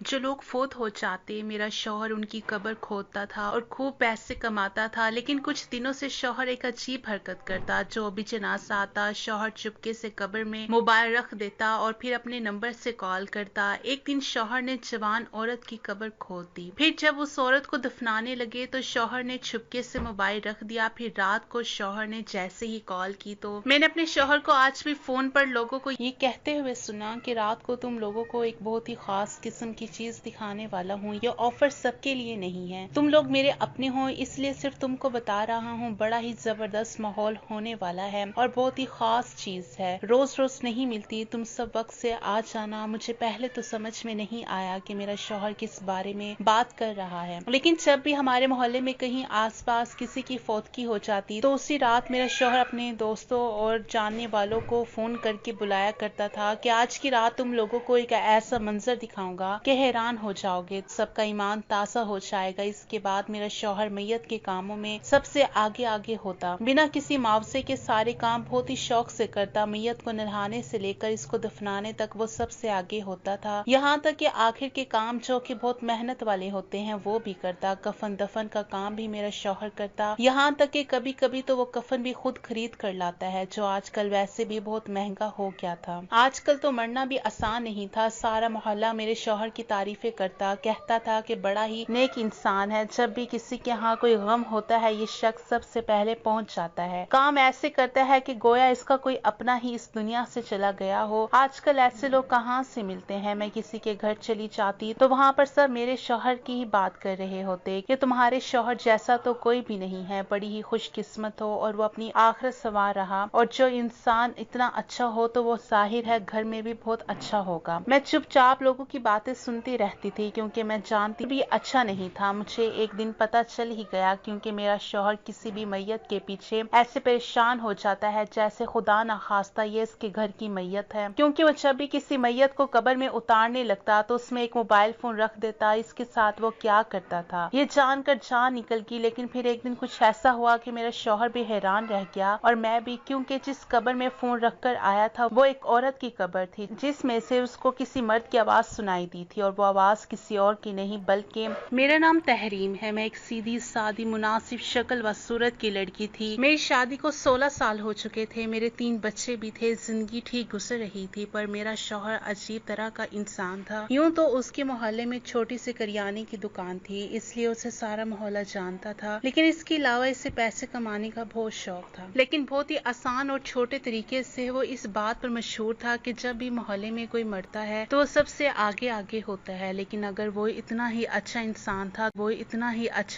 जो लोग फौत हो जाते, मेरा शौहर उनकी कब्र खोदता था और खूब पैसे कमाता था। लेकिन कुछ दिनों से शौहर एक अजीब हरकत करता। जो भी जनाजा आता, शौहर चुपके से कब्र में मोबाइल रख देता और फिर अपने नंबर से कॉल करता। एक दिन शौहर ने जवान औरत की कब्र खोद दी। फिर जब उस औरत को दफनाने लगे तो शौहर ने चुपके से मोबाइल रख दिया। फिर रात को शौहर ने जैसे ही कॉल की तो मैंने अपने शौहर को आज भी फोन पर लोगों को ये कहते हुए सुना कि रात को तुम लोगों को एक बहुत ही खास किस्म की चीज दिखाने वाला हूँ। ये ऑफर सबके लिए नहीं है, तुम लोग मेरे अपने हो, इसलिए सिर्फ तुमको बता रहा हूँ। बड़ा ही जबरदस्त माहौल होने वाला है और बहुत ही खास चीज है, रोज रोज नहीं मिलती। तुम सब वक्त से आ जाना। मुझे पहले तो समझ में नहीं आया कि मेरा शौहर किस बारे में बात कर रहा है, लेकिन जब भी हमारे मोहल्ले में कहीं आसपास किसी की फौतगी हो जाती तो उसी रात मेरा शौहर अपने दोस्तों और जानने वालों को फोन करके बुलाया करता था कि आज की रात तुम लोगों को एक ऐसा मंजर दिखाऊंगा कि हैरान हो जाओगे, सबका ईमान ताज़ा हो जाएगा। इसके बाद मेरा शौहर मैयत के कामों में सबसे आगे आगे होता, बिना किसी मुआवजे के सारे काम बहुत ही शौक से करता। मैयत को नहलाने से लेकर इसको दफनाने तक वो सबसे आगे होता था। यहाँ तक कि आखिर के काम जो कि बहुत मेहनत वाले होते हैं वो भी करता। कफन दफन का काम भी मेरा शौहर करता। यहाँ तक कि कभी कभी तो वो कफन भी खुद खरीद कर लाता है, जो आजकल वैसे भी बहुत महंगा हो गया था। आजकल तो मरना भी आसान नहीं था। सारा मोहल्ला मेरे शौहर की तारीफें करता, कहता था कि बड़ा ही नेक इंसान है। जब भी किसी के यहाँ कोई गम होता है ये शख्स सबसे पहले पहुंच जाता है। काम ऐसे करता है कि गोया इसका कोई अपना ही इस दुनिया से चला गया हो। आजकल ऐसे लोग कहाँ से मिलते हैं। मैं किसी के घर चली जाती तो वहाँ पर सब मेरे शौहर की ही बात कर रहे होते कि तुम्हारे शौहर जैसा तो कोई भी नहीं है, बड़ी ही खुशकिस्मत हो और वो अपनी आखिरत संवार रहा। और जो इंसान इतना अच्छा हो तो वो जाहिर है घर में भी बहुत अच्छा होगा। मैं चुपचाप लोगों की बातें सुनती रहती थी क्योंकि मैं जानती भी अच्छा नहीं था। मुझे एक दिन पता चल ही गया क्योंकि मेरा शौहर किसी भी मैयत के पीछे ऐसे परेशान हो जाता है जैसे खुदा न खास्ता ये इसके घर की मैयत है। क्योंकि वो जब भी किसी मैयत को कब्र में उतारने लगता तो उसमें एक मोबाइल फोन रख देता। इसके साथ वो क्या करता था ये जानकर जान निकल गई। लेकिन फिर एक दिन कुछ ऐसा हुआ कि मेरा शौहर भी हैरान रह गया और मैं भी, क्योंकि जिस कब्र में फोन रखकर आया था वो एक औरत की कब्र थी जिसमें से उसको किसी मर्द की आवाज सुनाई दी थी और वो आवाज किसी और की नहीं बल्कि मेरा नाम तहरीम है। मैं एक सीधी सादी मुनासिब शक्ल व सूरत की लड़की थी। मेरी शादी को 16 साल हो चुके थे, मेरे 3 बच्चे भी थे। जिंदगी ठीक गुजर रही थी पर मेरा शौहर अजीब तरह का इंसान था। यूं तो उसके मोहल्ले में छोटी सी करियाने की दुकान थी, इसलिए उसे सारा मोहल्ला जानता था। लेकिन इसके अलावा इसे पैसे कमाने का बहुत शौक था, लेकिन बहुत ही आसान और छोटे तरीके से। वो इस बात पर मशहूर था कि जब भी मोहल्ले में कोई मरता है तो वो सबसे आगे आगे होता है। लेकिन अगर वो इतना ही अच्छा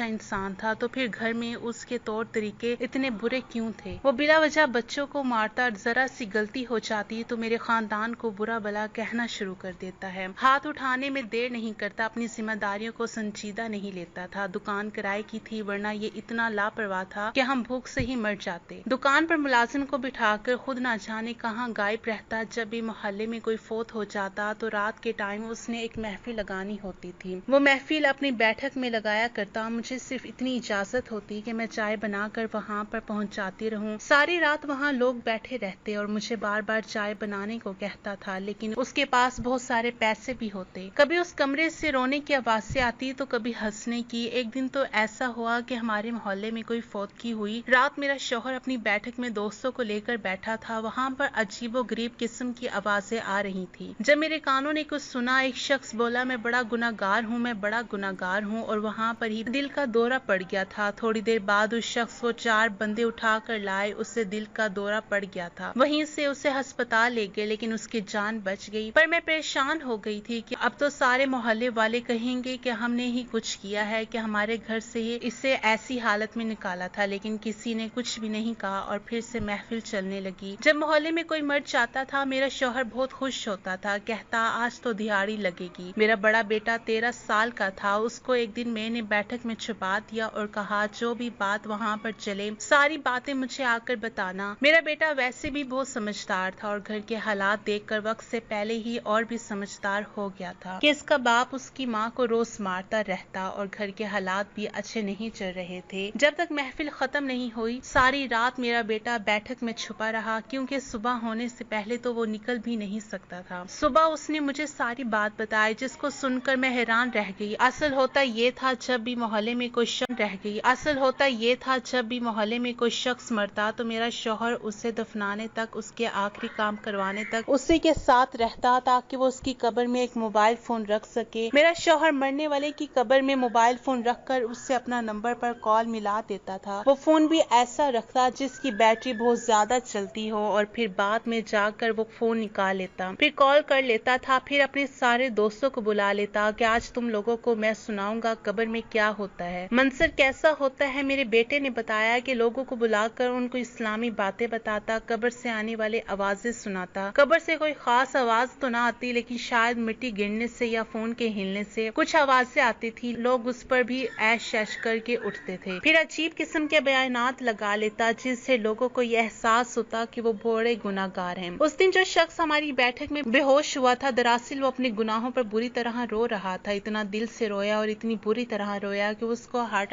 इंसान था तो फिर घर में उसके तौर तरीके इतने बुरे क्यों थे। वो बिला वजह बच्चों को मारता, जरा सी गलती हो जाती तो मेरे खानदान को बुरा भला कहना शुरू कर देता है। हाथ उठाने में देर नहीं करता, अपनी जिम्मेदारियों को संजीदा नहीं लेता था। दुकान किराए की थी, वरना ये इतना लापरवाह था कि हम भूख से ही मर जाते। दुकान पर मुलाजिम को बिठाकर खुद ना जाने कहाँ गायब रहता। जब भी मोहल्ले में कोई फौत हो जाता तो रात के टाइम उसने एक महफिल लगानी होती थी। वो महफिल अपनी बैठक में लगाया करता। मुझे सिर्फ इतनी इजाजत होती कि मैं चाय बनाकर वहाँ पर पहुँच जाती रहूं। सारी रात वहाँ लोग बैठे रहते और मुझे बार बार चाय बनाने को कहता था, लेकिन उसके पास बहुत सारे पैसे भी होते। कभी उस कमरे से रोने की आवाजें आती तो कभी हंसने की। एक दिन तो ऐसा हुआ कि हमारे मोहल्ले में कोई फौतगी हुई। रात मेरा शौहर अपनी बैठक में दोस्तों को लेकर बैठा था। वहाँ पर अजीबो गरीब किस्म की आवाजें आ रही थी। जब मेरे कानों ने कुछ सुना, एक शख्स बोला, मैं बड़ा गुनाहगार हूँ और वहाँ पर ही दिल का दौरा पड़ गया था। थोड़ी देर बाद उस शख्स को 4 बंदे उठा कर लाए, उससे दिल का दौरा पड़ गया था। वहीं से उसे अस्पताल ले गए, लेकिन उसकी जान बच गई। पर मैं परेशान हो गई थी कि अब तो सारे मोहल्ले वाले कहेंगे कि हमने ही कुछ किया है, कि हमारे घर से ही इसे ऐसी हालत में निकाला था। लेकिन किसी ने कुछ भी नहीं कहा और फिर से महफिल चलने लगी। जब मोहल्ले में कोई मर जाता था मेरा शौहर बहुत खुश होता था, कहता आज तो दिहाड़ी लगेगी। मेरा बड़ा बेटा 13 साल का था, उसको एक दिन मैंने बैठक में छुपा दिया और कहा जो भी बात वहाँ पर चले सारी बातें मुझे आकर बताना। मेरा बेटा वैसे भी बहुत समझदार था और घर के हालात देखकर वक्त से पहले ही और भी समझदार हो गया था कि इसका बाप उसकी माँ को रोज मारता रहता और घर के हालात भी अच्छे नहीं चल रहे थे। जब तक महफिल खत्म नहीं हुई सारी रात मेरा बेटा बैठक में छुपा रहा, क्योंकि सुबह होने से पहले तो वो निकल भी नहीं सकता था। सुबह उसने मुझे सारी बात बताई जिस को सुनकर मैं हैरान रह गई। असल होता ये था जब भी मोहल्ले में कोई शख्स मरता तो मेरा शौहर उसे दफनाने तक, उसके आखिरी काम करवाने तक उसी के साथ रहता ताकि वो उसकी कब्र में एक मोबाइल फोन रख सके। मेरा शौहर मरने वाले की कब्र में मोबाइल फोन रखकर उससे अपना नंबर पर कॉल मिला देता था। वो फोन भी ऐसा रखता जिसकी बैटरी बहुत ज्यादा चलती हो और फिर बाद में जाकर वो फोन निकाल लेता, फिर कॉल कर लेता था, फिर अपने सारे दोस्तों को बुला लेता कि आज तुम लोगों को मैं सुनाऊंगा कब्र में क्या होता है, मंजर कैसा होता है। मेरे बेटे ने बताया कि लोगों को बुलाकर उनको इस्लामी बातें बताता, कब्र से आने वाले आवाजें सुनाता। कब्र से कोई खास आवाज तो ना आती, लेकिन शायद मिट्टी गिरने से या फोन के हिलने से कुछ आवाजें आती थी। लोग उस पर भी ऐश ऐश करके उठते थे। फिर अजीब किस्म के बयानात लगा लेता जिससे लोगों को यह एहसास होता कि वो बड़े गुनाहगार हैं। उस दिन जो शख्स हमारी बैठक में बेहोश हुआ था, दरअसल वो अपने गुनाहों पर बुरी तरह रो रहा था। इतना दिल से रोया और इतनी बुरी तरह रोया कि उसको हार्ट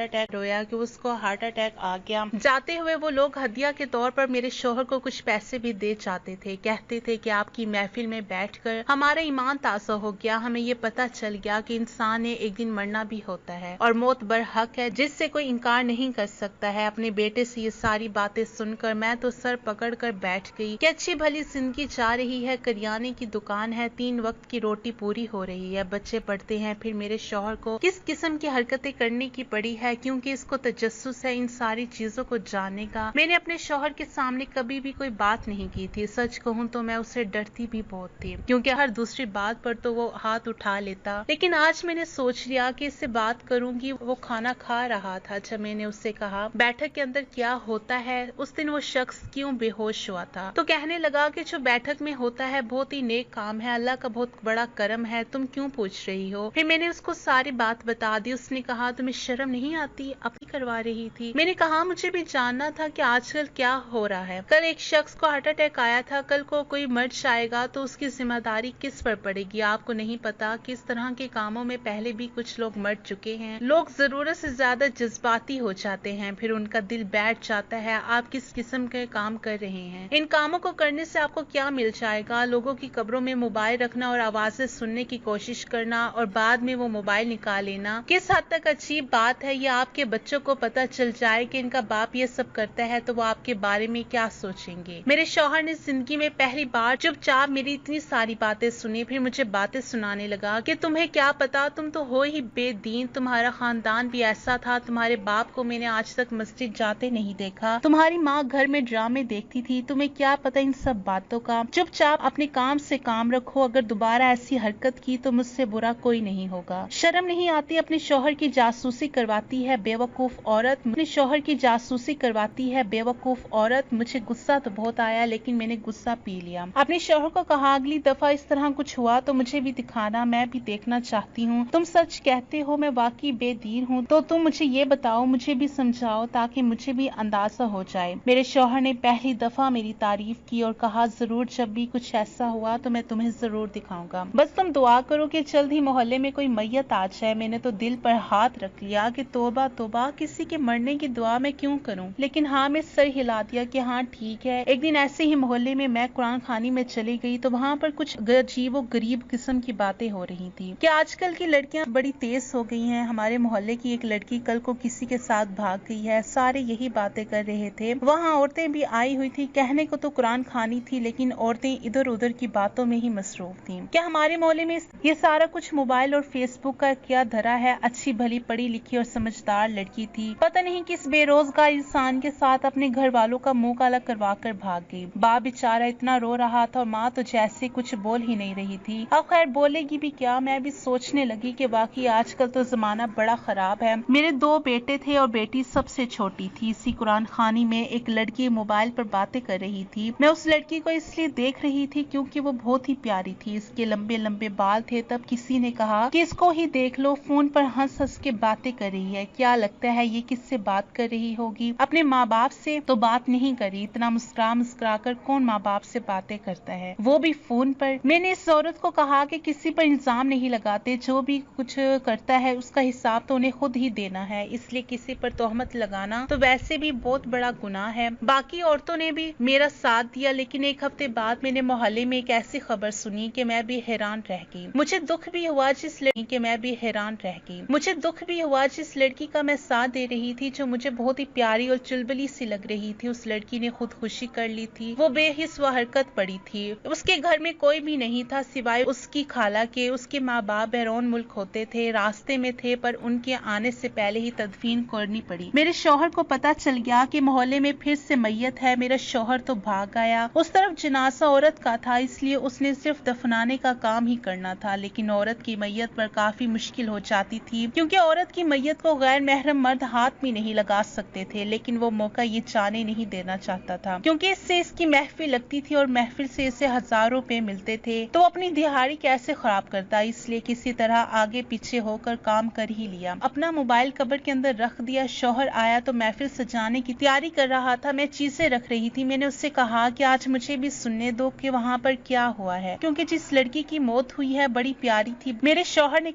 अटैक आ गया। जाते हुए वो लोग हदिया के तौर पर मेरे शौहर को कुछ पैसे भी दे जाते थे। कहते थे कि आपकी महफिल में बैठकर हमारा ईमान ताज़ा हो गया, हमें ये पता चल गया कि इंसान ने एक दिन मरना भी होता है और मौत बरहक है जिससे कोई इनकार नहीं कर सकता है। अपने बेटे से ये सारी बातें सुनकर मैं तो सर पकड़ कर बैठ गई कि अच्छी भली जिंदगी जा रही है, करियाने की दुकान है, 3 वक्त की रोटी पूरी हो रही है, बच्चे पढ़ते हैं। फिर मेरे शौहर को किस किस्म की हरकतें करने की पड़ी है क्योंकि इसको तजस्सुस है इन सारी चीजों को जानने का। मैंने अपने शौहर के सामने कभी भी कोई बात नहीं की थी। सच कहूँ तो मैं उससे डरती भी बहुत थी क्योंकि हर दूसरी बात पर तो वो हाथ उठा लेता। लेकिन आज मैंने सोच लिया कि इससे बात करूंगी। वो खाना खा रहा था जब मैंने उससे कहा बैठक के अंदर क्या होता है, उस दिन वो शख्स क्यों बेहोश हुआ था, तो कहने लगा कि जो बैठक में होता है बहुत ही नेक काम है, अल्लाह का बहुत बड़ा करम है, तुम क्यों पूछ रही हो। फिर मैंने उसको सारी बात बता दी। उसने कहा तुम्हें शर्म नहीं आती, अपनी करवा रही थी। मैंने कहा मुझे भी जानना था कि आजकल क्या हो रहा है। कल एक शख्स को हार्ट अटैक आया था, कल को कोई मर जाएगा तो उसकी जिम्मेदारी किस पर पड़ेगी। आपको नहीं पता कि इस तरह के कामों में पहले भी कुछ लोग मर चुके हैं। लोग जरूरत से ज्यादा जज्बाती हो जाते हैं, फिर उनका दिल बैठ जाता है। आप किस किस्म के काम कर रहे हैं, इन कामों को करने से आपको क्या मिल जाएगा। लोगों की कब्रों में मोबाइल रखना और आवाजें सुनने की कोशिश करना और बाद में वो मोबाइल निकाल लेना किस हद तक अजीब बात है। ये आपके बच्चों को पता चल जाए कि इनका बाप ये सब करता है तो वो आपके बारे में क्या सोचेंगे। मेरे शौहर ने जिंदगी में पहली बार चुपचाप मेरी इतनी सारी बातें सुनी, फिर मुझे बातें सुनाने लगा कि तुम्हें क्या पता, तुम तो हो ही बेदीन, तुम्हारा खानदान भी ऐसा था, तुम्हारे बाप को मैंने आज तक मस्जिद जाते नहीं देखा, तुम्हारी माँ घर में ड्रामे देखती थी, तुम्हें क्या पता इन सब बातों का। चुपचाप अपने काम से काम रखो, अगर दोबारा ऐसी हरकत की तो मुझसे बुरा कोई नहीं होगा। शर्म नहीं आती, अपने शौहर की जासूसी करवाती है बेवकूफ औरत, अपने शौहर की जासूसी करवाती है बेवकूफ औरत। मुझे गुस्सा तो बहुत आया लेकिन मैंने गुस्सा पी लिया। अपने शौहर को कहा अगली दफा इस तरह कुछ हुआ तो मुझे भी दिखाना, मैं भी देखना चाहती हूँ। तुम सच कहते हो, मैं वाकई बेदीन हूँ तो तुम मुझे ये बताओ, मुझे भी समझाओ ताकि मुझे भी अंदाजा हो जाए। मेरे शौहर ने पहली दफा मेरी तारीफ की और कहा जरूर जब भी कुछ ऐसा हुआ तो मैं तुम्हें जरूर दिखाऊंगा, बस तुम दुआ करो कि जल्द ही मोहल्ले में कोई मैयत आ जाए। मैंने तो दिल पर हाथ रख लिया कि तौबा तौबा, किसी के मरने की दुआ मैं क्यों करूं, लेकिन हाँ मैं सर हिला दिया कि हाँ ठीक है। एक दिन ऐसे ही मोहल्ले में मैं कुरान खानी में चली गई तो वहाँ पर कुछ अजीब गरीब किस्म की बातें हो रही थी कि आजकल की लड़कियां बड़ी तेज हो गई हैं। हमारे मोहल्ले की एक लड़की कल को किसी के साथ भाग गई है, सारे यही बातें कर रहे थे। वहाँ औरतें भी आई हुई थी, कहने को तो कुरान खानी थी लेकिन औरतें इधर उधर की बातों में ही मसरूफ थी। क्या हमारे मोहल्ले में ये सारा कुछ मोबाइल और फेसबुक का क्या धरा है। अच्छी भली पढ़ी लिखी और समझदार लड़की थी, पता नहीं किस बेरोजगार इंसान के साथ अपने घर वालों का मुंह काला करवा कर भाग गई। बाप बेचारा इतना रो रहा था और माँ तो जैसे कुछ बोल ही नहीं रही थी। अब खैर बोलेगी भी क्या। मैं भी सोचने लगी कि वाकई आजकल तो जमाना बड़ा खराब है। मेरे 2 बेटे थे और बेटी सबसे छोटी थी। इसी कुरान खानी में एक लड़की मोबाइल पर बातें कर रही थी। मैं उस लड़की को इसलिए देख रही थी क्योंकि वो बहुत ही प्यारी थी, इसके लंबे लंबे बाल थे। तब किसी ने कहा कि इसको ही देख लो, फोन पर हंस हंस के बातें कर रही है, क्या लगता है ये किससे बात कर रही होगी। अपने माँ बाप से तो बात नहीं करी, इतना मुस्कुरा कर कौन माँ बाप से बातें करता है, वो भी फोन पर। मैंने इस औरत को कहा कि किसी पर इल्जाम नहीं लगाते, जो भी कुछ करता है उसका हिसाब तो उन्हें खुद ही देना है, इसलिए किसी पर तोहमत लगाना तो वैसे भी बहुत बड़ा गुनाह है। बाकी औरतों ने भी मेरा साथ दिया, लेकिन एक हफ्ते बाद मैंने मोहल्ले में एक ऐसी खबर सुनी कि मैं भी हैरान रह गई। मुझे दुख भी हुआ जिस लड़की के मैं भी हैरान रह गई। मुझे दुख भी हुआ जिस लड़की का मैं साथ दे रही थी, जो मुझे बहुत ही प्यारी और चुलबुली सी लग रही थी, उस लड़की ने खुदकुशी कर ली थी। वो बेहिस व हरकत पड़ी थी। उसके घर में कोई भी नहीं था सिवाय उसकी खाला के। उसके माँ बाप बैरून मुल्क होते थे, रास्ते में थे, पर उनके आने से पहले ही तदफीन करनी पड़ी। मेरे शौहर को पता चल गया कि मोहल्ले में फिर से मैयत है। मेरा शौहर तो भाग आया। उस तरफ जनाजा औरत का था, इसलिए उसने सिर्फ दफनाने का काम ही करना था। लेकिन औरत की मैयत पर काफी मुश्किल हो जाती थी, क्योंकि औरत की मैयत को गैर महरम मर्द हाथ भी नहीं लगा सकते थे। लेकिन वो मौका ये जाने नहीं देना चाहता था, क्योंकि इससे इसकी महफिल लगती थी और महफिल से इसे हजारों रुपए मिलते थे। तो अपनी दिहाड़ी कैसे खराब करता, इसलिए किसी तरह आगे पीछे होकर काम कर ही लिया। अपना मोबाइल कबर के अंदर रख दिया। शौहर आया तो महफिल सजाने की तैयारी कर रहा था। मैं चीजें रख रही थी। मैंने उससे कहा कि आज मुझे भी सुनने दो कि वहाँ पर क्या हुआ है, क्योंकि जिस लड़की की मौत हुई है बड़ी प्यारी थी। मेरे शौहर ने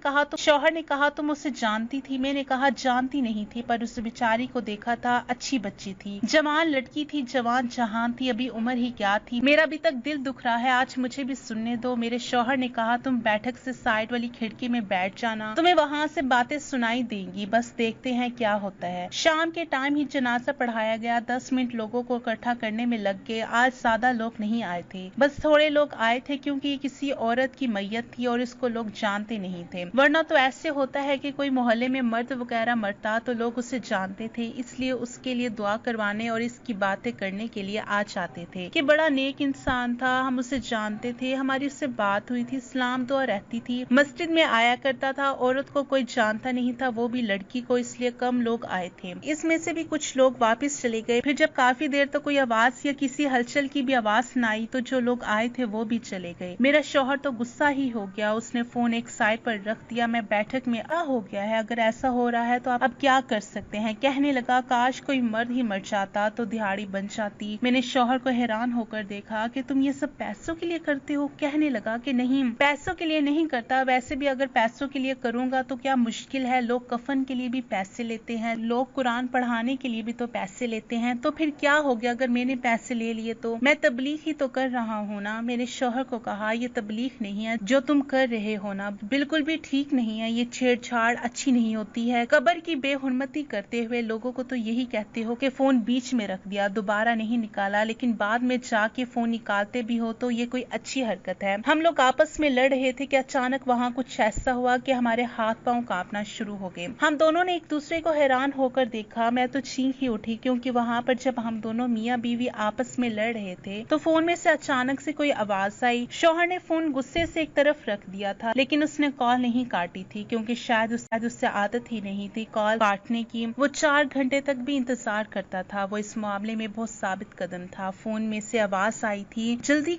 कहा तुम उसे जानती थी? मैंने कहा जानती नहीं थी, पर उस बेचारी को देखा था, अच्छी बच्ची थी, जवान लड़की थी, जवान जहान थी, अभी उम्र ही क्या थी। मेरा अभी तक दिल दुख रहा है, आज मुझे भी सुनने दो। मेरे शौहर ने कहा तुम बैठक से साइड वाली खिड़की में बैठ जाना, तुम्हें वहाँ से बातें सुनाई देंगी, बस देखते हैं क्या होता है। शाम के टाइम ही जनाजा पढ़ाया गया। 10 मिनट लोगों को इकट्ठा करने में लग गए। आज ज्यादा लोग नहीं आए थे, बस थोड़े लोग आए थे, क्योंकि ये किसी औरत की मैयत थी और इसको लोग जानते नहीं थे। वरना तो ऐसे होता है कि कोई मोहल्ले में मर्द वगैरह मरता तो लोग उसे जानते थे, इसलिए उसके लिए दुआ करवाने और इसकी बातें करने के लिए आ जाते थे कि बड़ा नेक इंसान था, हम उसे जानते थे, हमारी उससे बात हुई थी, सलाम दुआ रहती थी, मस्जिद में आया करता था। औरत को कोई जानता नहीं था, वो भी लड़की को, इसलिए कम लोग आए थे। इसमें से भी कुछ लोग वापस चले गए। फिर जब काफी देर तक कोई आवाज या किसी हलचल की भी आवाज सुनाई तो जो लोग आए थे वो भी चले गए। मेरा शौहर तो गुस्सा ही हो गया। उसने फोन एक साइड पर रख दिया। मैं बैठक में हो गया है, अगर ऐसा हो रहा है तो आप अब क्या कर सकते हैं। कहने लगा काश कोई मर्द ही मर जाता तो दिहाड़ी बन जाती। मैंने शौहर को हैरान होकर देखा कि तुम ये सब पैसों के लिए करते हो। कहने लगा कि नहीं, पैसों के लिए नहीं करता, वैसे भी अगर पैसों के लिए करूंगा तो क्या मुश्किल है, लोग कफन के लिए भी पैसे लेते हैं, लोग कुरान पढ़ाने के लिए भी तो पैसे लेते हैं, तो फिर क्या हो गया अगर मैंने पैसे ले लिए तो, मैं तबलीग ही तो कर रहा हूँ ना। मेरे शौहर को कहा ये तबलीग नहीं है जो तुम कर रहे हो ना, बिल्कुल भी ठीक नहीं है, ये छेड़छाड़ अच्छी नहीं होती है। कब्र की बेहुरमती करते हुए लोगों को तो यही कहते हो कि फोन बीच में रख दिया, दोबारा नहीं निकाला, लेकिन बाद में जाके फोन निकालते भी हो तो ये कोई अच्छी हरकत है। हम लोग आपस में लड़ रहे थे कि अचानक वहाँ कुछ ऐसा हुआ कि हमारे हाथ पांव कांपना शुरू हो गए। हम दोनों ने एक दूसरे को हैरान होकर देखा। मैं तो चीख ही उठी, क्योंकि वहाँ पर जब हम दोनों मियाँ बीवी आपस में लड़ रहे थे तो फोन में से अचानक से कोई आवाज आई। शौहर ने फोन गुस्से से एक तरफ रख दिया था, लेकिन उसने कॉल नहीं काटी थी, क्योंकि शायद उससे आदत ही नहीं थी कॉल काटने की। वो 4 घंटे तक भी इंतजार करता था। वो इस मामले में बहुत साबित कदम था। फोन में से आवाज आई थी, जल्दी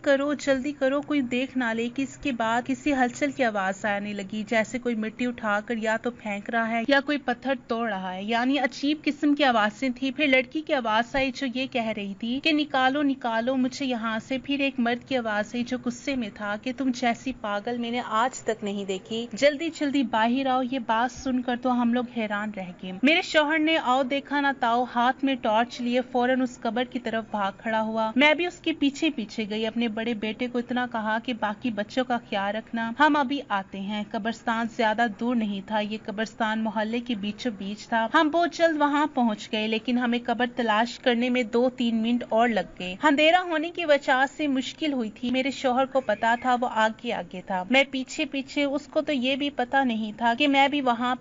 करो कोई देख ना ले। कि इसके बाद किसी हलचल की आवाज आने लगी, जैसे कोई मिट्टी उठाकर या तो फेंक रहा है या कोई पत्थर तोड़ रहा है, यानी अजीब किस्म की आवाजें थी। फिर लड़की की आवाज आई जो ये कह रही थी कि निकालो मुझे यहाँ से। फिर एक मर्द की आवाज आई जो गुस्से में था कि तुम जैसी पागल मैंने आज तक नहीं देखी, जल्दी बाहर आओ। ये बात सुनकर तो हम लोग हैरान रह गए। मेरे शौहर ने आओ देखा ना ताओ हाथ में टॉर्च लिए फौरन उस कब्र की तरफ भाग खड़ा हुआ। मैं भी उसके पीछे पीछे गई। अपने बड़े बेटे को इतना कहा कि बाकी बच्चों का ख्याल रखना, हम अभी आते हैं। कब्रिस्तान ज्यादा दूर नहीं था, ये कब्रिस्तान मोहल्ले के बीचों बीच था। हम बहुत जल्द वहाँ पहुँच गए, लेकिन हमें कब्र तलाश करने में 2-3 मिनट और लग गए। अंधेरा होने की वजह से मुश्किल हुई थी। मेरे शौहर को पता था, वो आगे था, मैं पीछे पीछे। उसको तो ये भी पता नहीं था कि मैं भी वहाँ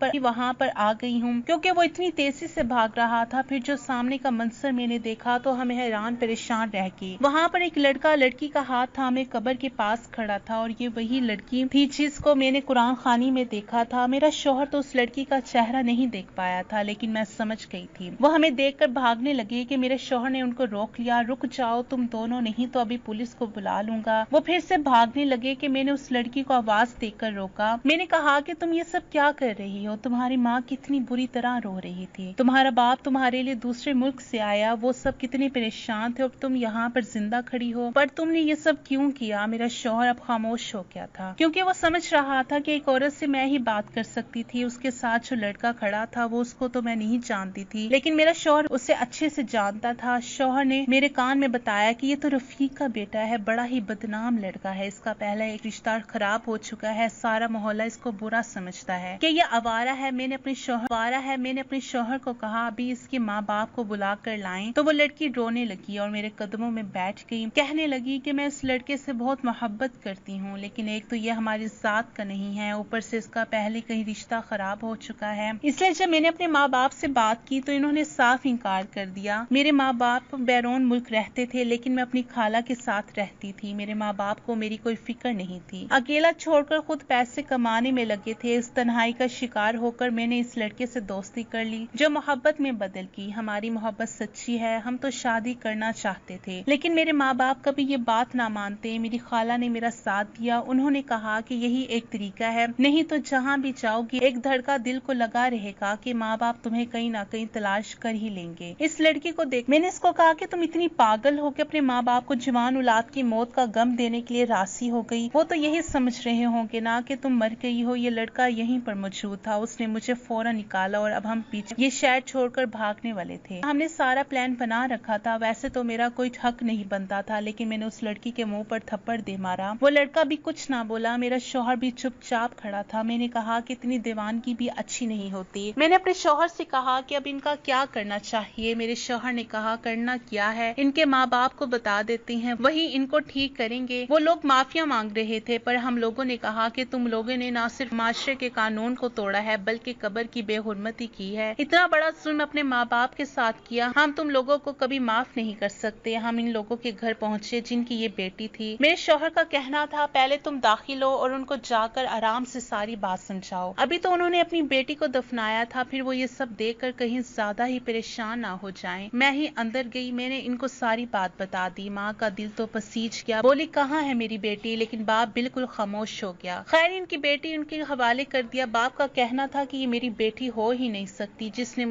पर आ गई हूँ, क्योंकि वो इतनी तेजी से भाग रहा था। फिर जो सामने का मंजर मैंने देखा तो हमें हैरान परेशान रह गई। वहाँ पर एक लड़का लड़की का हाथ थामे कब्र के पास खड़ा था, और ये वही लड़की थी जिसको मैंने कुरान खानी में देखा था। मेरा शौहर तो उस लड़की का चेहरा नहीं देख पाया था, लेकिन मैं समझ गई थी। वो हमें देखकर भागने लगे कि मेरे शौहर ने उनको रोक लिया। रुक जाओ तुम दोनों, नहीं तो अभी पुलिस को बुला लूंगा। वो फिर से भागने लगे कि मैंने उस लड़की को आवाज देकर रोका। मैंने कहा कि तुम ये सब क्या कर रही हो, तुम्हारी माँ कितनी बुरी तरह रो रही थी, तुम्हारा बाप तुम्हारे लिए दूसरे मुल्क से आया, वो सब कितने परेशान थे, और तुम यहाँ पर जिंदा खड़ी हो, पर तुमने ये सब क्यों किया। मेरा शौहर अब खामोश हो गया था, क्योंकि वो समझ रहा था कि एक औरत से मैं ही बात कर सकती थी। उसके साथ जो लड़का खड़ा था वो उसको तो मैं नहीं जानती थी, लेकिन मेरा शौहर उसे अच्छे से जानता था। शौहर ने मेरे कान में बताया कि ये तो रफीक का बेटा है, बड़ा ही बदनाम लड़का है, इसका पहला एक रिश्ता खराब خراب ہو چکا ہے، سارا محلہ اس کو برا سمجھتا ہے کہ یہ آوارہ ہے۔ میں نے اپنے شوہر کو کہا ابھی اس کے ماں باپ کو بلا کر لائیں، تو وہ لڑکی رونے لگی اور میرے قدموں میں بیٹھ گئی، کہنے لگی کہ میں اس لڑکے سے بہت محبت کرتی ہوں، لیکن ایک تو یہ ہماری ذات کا نہیں ہے، اوپر سے اس کا پہلے کہیں رشتہ خراب ہو چکا ہے۔ اس لیے جب میں نے اپنے ماں باپ سے بات کی تو انہوں نے صاف انکار کر دیا۔ میرے ماں باپ بیرون ملک رہتے تھے، لیکن میں اپنی خالہ کے ساتھ رہتی تھی۔ میرے ماں باپ کو میری کوئی فکر نہیں تھی، اکیلا چھوڑ کر خود پیسے کمانے میں لگے تھے۔ اس تنہائی کا شکار ہو کر میں نے اس لڑکے سے دوستی کر لی جو محبت میں بدل گئی۔ ہماری محبت سچی ہے، ہم تو شادی کرنا چاہتے تھے، لیکن میرے ماں باپ کبھی یہ بات نہ مانتے۔ میری خالہ نے میرا ساتھ دیا، انہوں نے کہا کہ یہی ایک طریقہ ہے، نہیں تو جہاں بھی جاؤ گی ایک دھڑکا دل کو لگا رہے گا کہ ماں باپ تمہیں کہیں نہ کہیں تلاش کر ہی لیں گے۔ اس لڑکی کو دیکھ میں نے اس کو کہا کہ تم اتنی پاگل ہو کہ اپنے ماں باپ کو جوان اولاد کی موت کا غم دینے کے لیے راضی ہو گئی۔ وہ تو یہی سمجھ رہے ہوں گے نا کہ تم مر گئی ہو۔ یہ لڑکا یہیں پر موجود تھا، اس نے مجھے فوراً نکالا اور اب ہم پیچھے یہ شہر چھوڑ کر بھاگنے والے تھے۔ ہم نے سارا پلان بنا رکھا تھا، ویسے تو میرا کوئی حق نہیں بنتا تھا، لیکن میں نے اس لڑکی کے منہ پر تھپڑ دے مارا۔ وہ لڑکا بھی کچھ نہ بولا، میرا شوہر بھی چپ چاپ کھڑا تھا۔ میں نے کہا کہ اتنی دیوانگی بھی اچھی نہیں ہوتی۔ میں نے اپنے شوہر سے کہا کہ اب ان کا کیا کرنا چاہیے۔ میرے شوہر نے کہا کرنا کیا ہے، ان کے ماں باپ کو بتا دیتے ہیں، وہی ان کو ٹھیک کریں گے۔ وہ لوگ معافیا مانگ رہے تھے، پر ہم لوگوں نے کہا کہ تم لوگوں نے نہ صرف معاشرے کے قانون کو توڑا ہے بلکہ قبر کی بے حرمتی کی ہے، اتنا بڑا ظلم اپنے ماں باپ کے ساتھ کیا، ہم تم لوگوں کو کبھی معاف نہیں کر سکتے۔ ہم ان لوگوں کے گھر پہنچے جن کی یہ بیٹی تھی۔ میرے شوہر کا کہنا تھا پہلے تم داخل ہو اور ان کو جا کر آرام سے ساری بات سمجھاؤ، ابھی تو انہوں نے اپنی بیٹی کو دفنایا تھا، پھر وہ یہ سب دیکھ کر کہیں زیادہ ہی پریشان نہ ہو جائیں۔ میں ہی اندر گئی، میں نے ان کو ساری بات بتا دی۔ ماں کا دل تو پسیج گیا، بولی کہاں ہے میری بیٹی، لیکن باپ بالکل خاموش ہو گیا۔ خیر ان کی بیٹی ان کے حوالے کر دیا۔ باپ کا کہنا تھا کہ یہ میری بیٹی ہو ہی نہیں سکتی، جس نے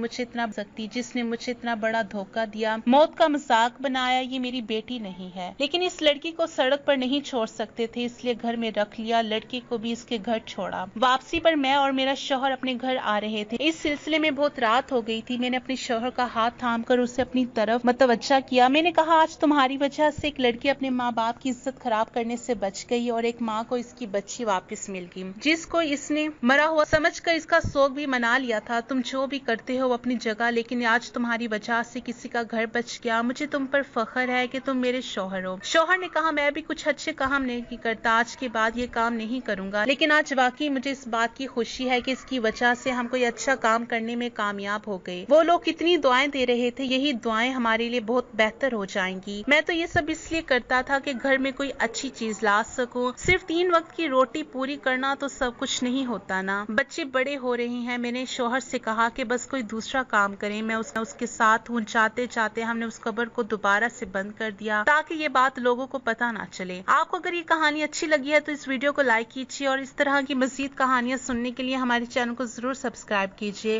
مجھے اتنا بڑا دھوکہ دیا، موت کا مذاق بنایا، یہ میری بیٹی نہیں ہے۔ لیکن اس لڑکی کو سڑک پر نہیں چھوڑ سکتے تھے، اس لیے گھر میں رکھ لیا، لڑکی کو بھی اس کے گھر چھوڑا۔ واپسی پر میں اور میرا شوہر اپنے گھر آ رہے تھے، اس سلسلے میں بہت رات ہو گئی تھی۔ میں نے اپنے شوہر کا ہاتھ تھام کر اسے اپنی طرف متوجہ کیا۔ میں نے کہا آج تمہاری وجہ سے ایک لڑکی اپنے ماں باپ کی عزت خراب کرنے سے بچ گئی اور ایک ماں کو اس کی بچی واپس مل گئی، جس کو اس نے مرا ہوا سمجھ کر اس کا سوگ بھی منا لیا تھا۔ تم جو بھی کرتے ہو اپنی جگہ، لیکن آج تمہاری وجہ سے کسی کا گھر بچ گیا، مجھے تم پر فخر ہے کہ تم میرے شوہر ہو۔ شوہر نے کہا میں بھی کچھ اچھے کام نہیں کرتا، آج کے بعد یہ کام نہیں کروں گا، لیکن آج واقعی مجھے اس بات کی خوشی ہے کہ اس کی وجہ سے ہم کوئی اچھا کام کرنے میں کامیاب ہو گئے۔ وہ لوگ کتنی دعائیں دے رہے تھے، یہی دعائیں ہمارے لیے بہت بہتر ہو جائیں گی۔ میں تو یہ سب اس لیے کرتا تھا کہ گھر میں کوئی اچھی چیز لا سکوں، صرف 3 وقت کی روٹی پوری کرنا تو سب کچھ نہیں ہوتا نا۔ بچے بڑے ہو رہے ہیں، میں نے شوہر سے کہا کہ بس کوئی دوسرا کام کریں، میں اس کے ساتھ ہوں۔ چاہتے چاہتے ہم نے اس قبر کو دوبارہ سے بند کر دیا تاکہ یہ بات لوگوں کو پتہ نہ چلے۔ آپ کو اگر یہ کہانی اچھی لگی ہے تو اس ویڈیو کو لائک کیجیے اور اس طرح کی مزید کہانیاں سننے کے لیے ہمارے چینل کو ضرور سبسکرائب کیجیے۔